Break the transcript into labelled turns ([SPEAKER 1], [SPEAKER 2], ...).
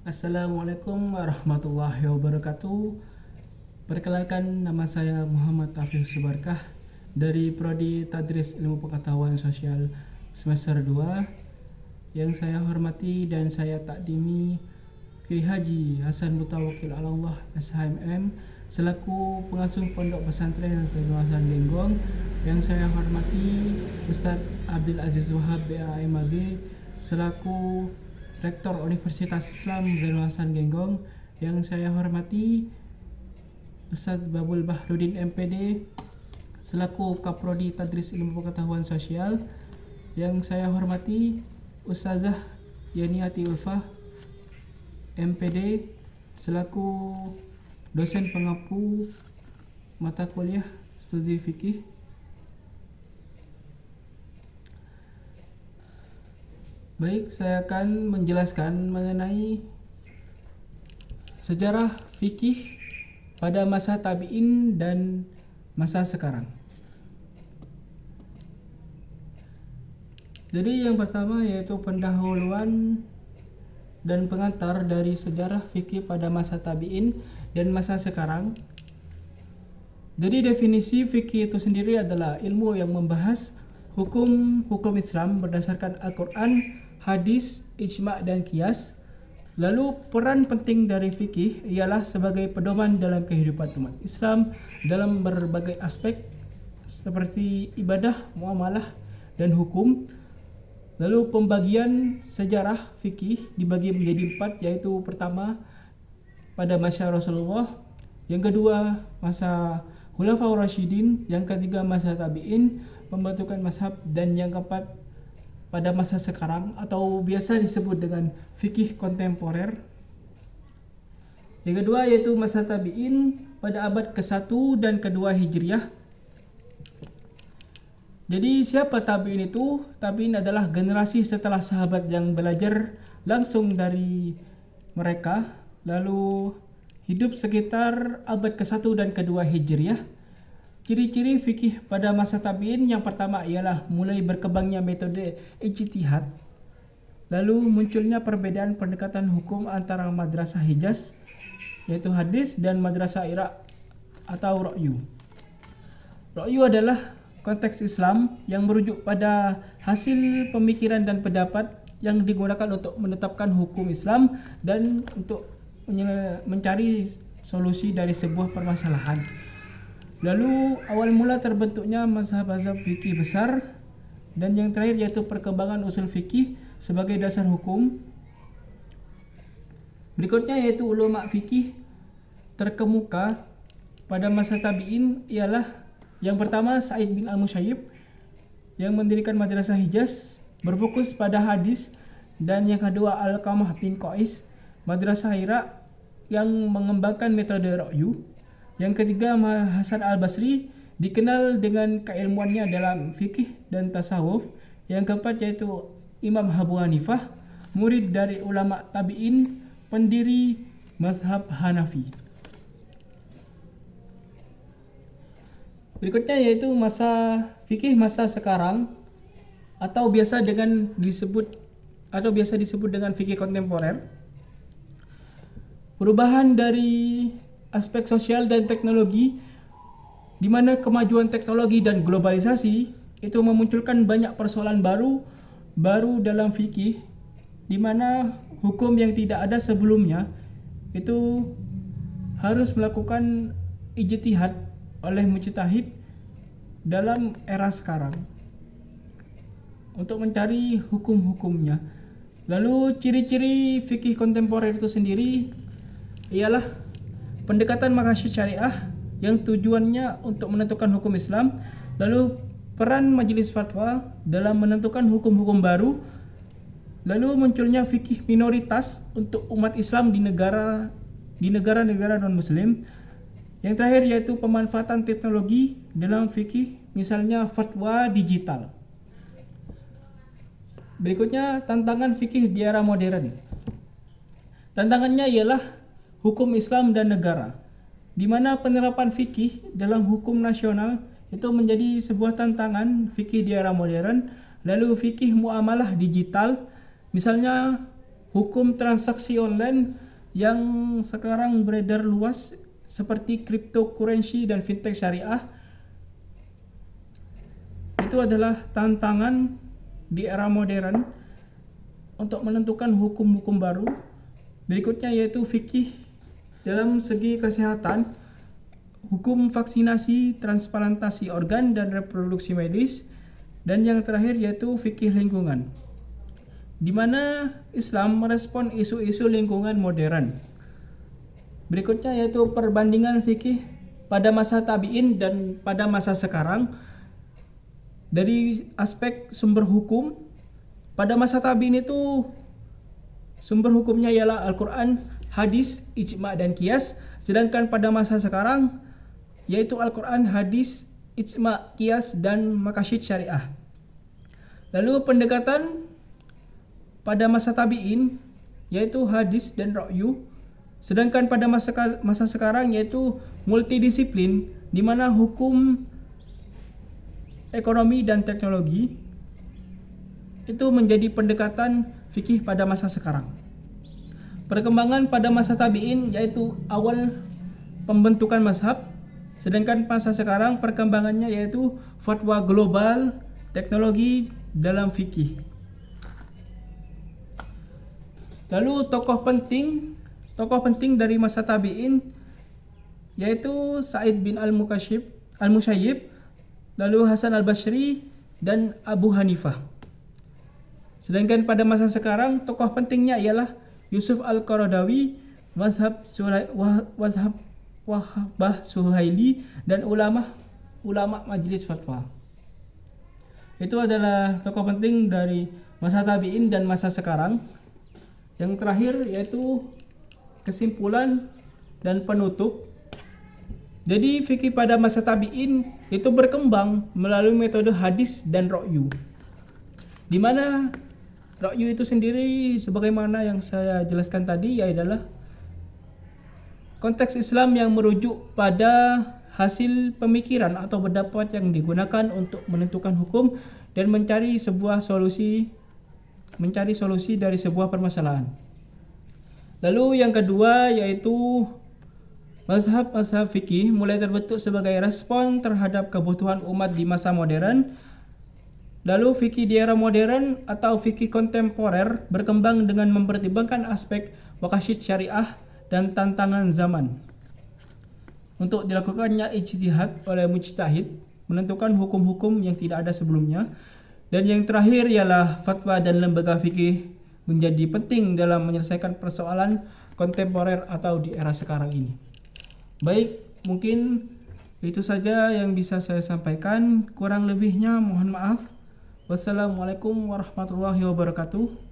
[SPEAKER 1] Assalamualaikum warahmatullahi wabarakatuh. Perkenalkan, nama saya Muhammad Taufiq Subarkah dari Prodi Tadris Ilmu Pengetahuan Sosial semester 2. Yang saya hormati dan saya takdimi Kiai Haji Hasan Mutawakil Allah SHMM selaku pengasuh Pondok Pesantren Zainul Hasan Genggong. Yang saya hormati Ustadz Abdul Aziz Wahab BAMAG selaku Rektor Universitas Islam Zainul Hasan Genggong. Yang saya hormati Ustadz Babul Bahrudin MPD selaku Kaprodi Tadris Ilmu Pengetahuan Sosial. Yang saya hormati Ustazah Yaniati Ulfah MPD selaku dosen pengampu mata kuliah studi fikih. Baik, saya akan menjelaskan mengenai sejarah fikih pada masa tabi'in dan masa sekarang. Jadi yang pertama yaitu pendahuluan dan pengantar dari sejarah fikih pada masa tabi'in dan masa sekarang. Jadi definisi fikih itu sendiri adalah ilmu yang membahas hukum Islam berdasarkan Al-Quran, hadis, ijma' dan qiyas. Lalu peran penting dari fikih ialah sebagai pedoman dalam kehidupan umat Islam dalam berbagai aspek seperti ibadah, muamalah, dan hukum. Lalu pembagian sejarah fikih dibagi menjadi 4, yaitu pertama pada masa Rasulullah, yang kedua masa Khulafaur Rasyidin, yang ketiga masa tabi'in, pembentukan mazhab, dan yang keempat pada masa sekarang atau biasa disebut dengan fikih kontemporer. Yang kedua yaitu masa tabi'in pada abad ke-1 dan ke-2 Hijriah. Jadi siapa tabi'in itu? Tabi'in adalah generasi setelah sahabat yang belajar langsung dari mereka, lalu hidup sekitar abad ke-1 dan ke-2 Hijriah. Ciri-ciri fikih pada masa tabi'in yang pertama ialah mulai berkembangnya metode ijtihad. Lalu munculnya perbedaan pendekatan hukum antara madrasah Hijaz yaitu hadis dan madrasah Irak atau Ra'yu. Ra'yu adalah konteks Islam yang merujuk pada hasil pemikiran dan pendapat yang digunakan untuk menetapkan hukum Islam dan untuk mencari solusi dari sebuah permasalahan. Lalu awal mula terbentuknya mazhab-mazhab fikih besar, dan yang terakhir yaitu perkembangan usul fikih sebagai dasar hukum. Berikutnya yaitu ulama fikih terkemuka pada masa tabi'in ialah yang pertama Sa'id bin Al-Musayyib yang mendirikan madrasah Hijaz berfokus pada hadis, dan yang kedua Al-Qamah bin Qais madrasah Irak yang mengembangkan metode Ra'yu. Yang ketiga Hasan Al-Basri dikenal dengan keilmuannya dalam fikih dan tasawuf. Yang keempat yaitu Imam Abu Hanifah, murid dari ulama tabi'in, pendiri mazhab Hanafi. Berikutnya yaitu masa fikih masa sekarang atau biasa disebut dengan fikih kontemporer. Perubahan dari aspek sosial dan teknologi, di mana kemajuan teknologi dan globalisasi itu memunculkan banyak persoalan baru dalam fikih, di mana hukum yang tidak ada sebelumnya itu harus melakukan ijtihad oleh mujtahid dalam era sekarang untuk mencari hukum-hukumnya. Lalu ciri-ciri fikih kontemporer itu sendiri ialah pendekatan maqasid syariah yang tujuannya untuk menentukan hukum Islam, lalu peran majelis fatwa dalam menentukan hukum-hukum baru, lalu munculnya fikih minoritas untuk umat Islam di negara-negara non-muslim. Yang terakhir yaitu pemanfaatan teknologi dalam fikih, misalnya fatwa digital. Berikutnya tantangan fikih di era modern. Tantangannya ialah hukum Islam dan negara, di mana penerapan fikih dalam hukum nasional itu menjadi sebuah tantangan fikih di era modern. Lalu fikih muamalah digital, misalnya hukum transaksi online yang sekarang beredar luas seperti cryptocurrency dan fintech syariah. Itu adalah tantangan di era modern untuk menentukan hukum-hukum baru. Berikutnya yaitu fikih dalam segi kesehatan, hukum vaksinasi, transplantasi organ dan reproduksi medis, dan yang terakhir yaitu fikih lingkungan, di mana Islam merespon isu-isu lingkungan modern. Berikutnya yaitu perbandingan fikih pada masa tabi'in dan pada masa sekarang. Dari aspek sumber hukum, pada masa tabi'in itu sumber hukumnya ialah Al-Quran, hadis, ijma' dan qiyas. Sedangkan pada masa sekarang yaitu Al-Quran, hadis, ijma', qiyas dan maqasid syariah. Lalu pendekatan pada masa tabi'in yaitu hadis dan ra'yu. Sedangkan pada masa sekarang yaitu multidisiplin, di mana hukum, ekonomi dan teknologi itu menjadi pendekatan fikih pada masa sekarang. Perkembangan pada masa tabi'in yaitu awal pembentukan mazhab, sedangkan masa sekarang perkembangannya yaitu fatwa global, teknologi dalam fikih. Lalu tokoh penting dari masa tabi'in yaitu Sa'id bin Al-Musayyib, lalu Hasan Al-Basri dan Abu Hanifah. Sedangkan pada masa sekarang tokoh pentingnya ialah Yusuf Al-Qaradawi, mazhab Wahbah Suhaili dan ulama Majelis Fatwa. Itu adalah tokoh penting dari masa tabi'in dan masa sekarang. Yang terakhir yaitu kesimpulan dan penutup. Jadi fikih pada masa tabi'in itu berkembang melalui metode hadis dan ra'yu, di mana ra'yu itu sendiri sebagaimana yang saya jelaskan tadi adalah konteks Islam yang merujuk pada hasil pemikiran atau pendapat yang digunakan untuk menentukan hukum dan mencari solusi dari sebuah permasalahan. Lalu yang kedua yaitu mazhab fikih mulai terbentuk sebagai respon terhadap kebutuhan umat di masa modern. Lalu fikih di era modern atau fikih kontemporer berkembang dengan mempertimbangkan aspek maqasid syariah dan tantangan zaman. Untuk dilakukannya ijtihad oleh mujtahid menentukan hukum-hukum yang tidak ada sebelumnya. Dan yang terakhir ialah fatwa dan lembaga fikih menjadi penting dalam menyelesaikan persoalan kontemporer atau di era sekarang ini. Baik, mungkin itu saja yang bisa saya sampaikan. Kurang lebihnya mohon maaf. Wassalamualaikum warahmatullahi wabarakatuh.